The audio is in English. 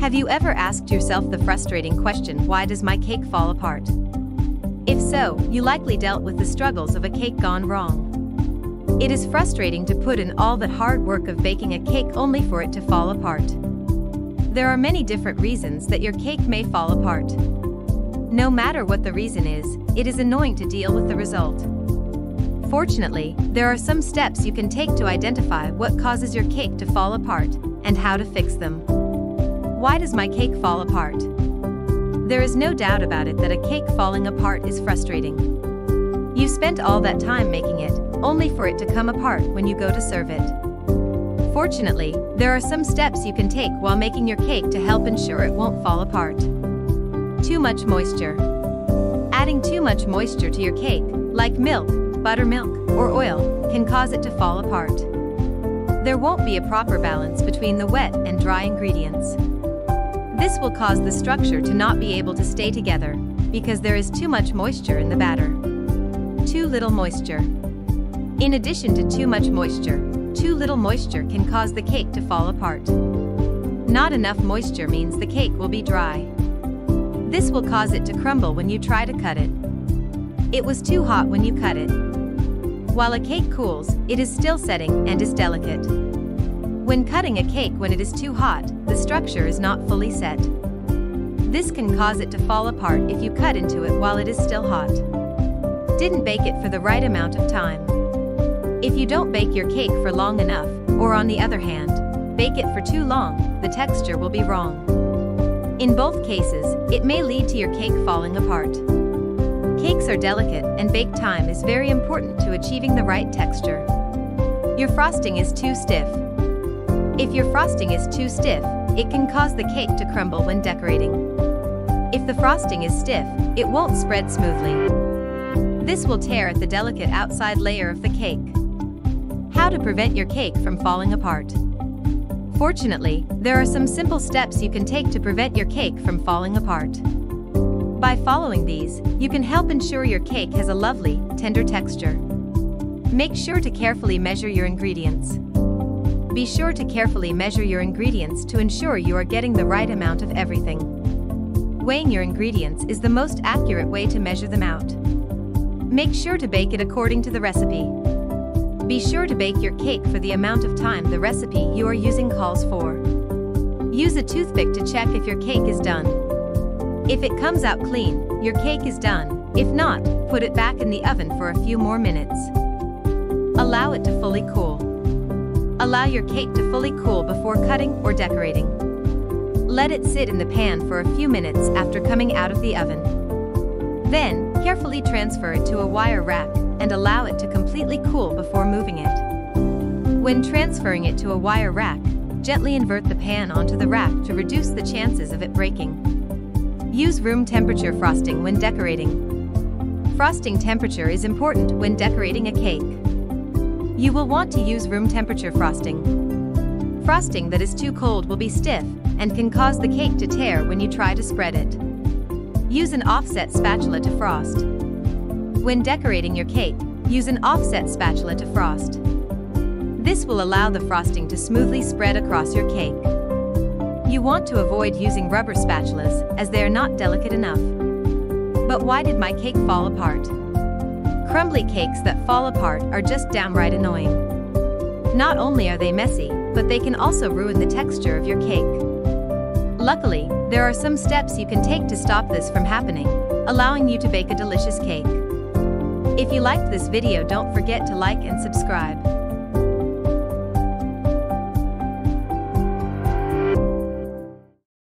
Have you ever asked yourself the frustrating question, why does my cake fall apart? If so, you likely dealt with the struggles of a cake gone wrong. It is frustrating to put in all that hard work of baking a cake only for it to fall apart. There are many different reasons that your cake may fall apart. No matter what the reason is, it is annoying to deal with the result. Fortunately, there are some steps you can take to identify what causes your cake to fall apart and how to fix them. Why does my cake fall apart? There is no doubt about it that a cake falling apart is frustrating. You spent all that time making it, only for it to come apart when you go to serve it. Fortunately, there are some steps you can take while making your cake to help ensure it won't fall apart. Too much moisture. Adding too much moisture to your cake, like milk, buttermilk, or oil, can cause it to fall apart. There won't be a proper balance between the wet and dry ingredients. This will cause the structure to not be able to stay together, because there is too much moisture in the batter. Too little moisture. In addition to too much moisture, too little moisture can cause the cake to fall apart. Not enough moisture means the cake will be dry. This will cause it to crumble when you try to cut it. It was too hot when you cut it. While a cake cools, it is still setting and is delicate. When cutting a cake when it is too hot, the structure is not fully set. This can cause it to fall apart if you cut into it while it is still hot. Didn't bake it for the right amount of time. If you don't bake your cake for long enough, or on the other hand, bake it for too long, the texture will be wrong. In both cases, it may lead to your cake falling apart. Cakes are delicate, and bake time is very important to achieving the right texture. Your frosting is too stiff. If your frosting is too stiff, it can cause the cake to crumble when decorating. If the frosting is stiff, it won't spread smoothly. This will tear at the delicate outside layer of the cake. How to prevent your cake from falling apart? Fortunately, there are some simple steps you can take to prevent your cake from falling apart. By following these, you can help ensure your cake has a lovely, tender texture. Make sure to carefully measure your ingredients. Be sure to carefully measure your ingredients to ensure you are getting the right amount of everything. Weighing your ingredients is the most accurate way to measure them out. Make sure to bake it according to the recipe. Be sure to bake your cake for the amount of time the recipe you are using calls for. Use a toothpick to check if your cake is done. If it comes out clean, your cake is done. If not, put it back in the oven for a few more minutes. Allow it to fully cool. Allow your cake to fully cool before cutting or decorating. Let it sit in the pan for a few minutes after coming out of the oven. Then, carefully transfer it to a wire rack and allow it to completely cool before moving it. When transferring it to a wire rack, gently invert the pan onto the rack to reduce the chances of it breaking. Use room temperature frosting when decorating. Frosting temperature is important when decorating a cake. You will want to use room temperature frosting. Frosting that is too cold will be stiff and can cause the cake to tear when you try to spread it. Use an offset spatula to frost. When decorating your cake, use an offset spatula to frost. This will allow the frosting to smoothly spread across your cake. You want to avoid using rubber spatulas as they are not delicate enough. But why did my cake fall apart? Crumbly cakes that fall apart are just downright annoying. Not only are they messy, but they can also ruin the texture of your cake. Luckily, there are some steps you can take to stop this from happening, allowing you to bake a delicious cake. If you liked this video, don't forget to like and subscribe.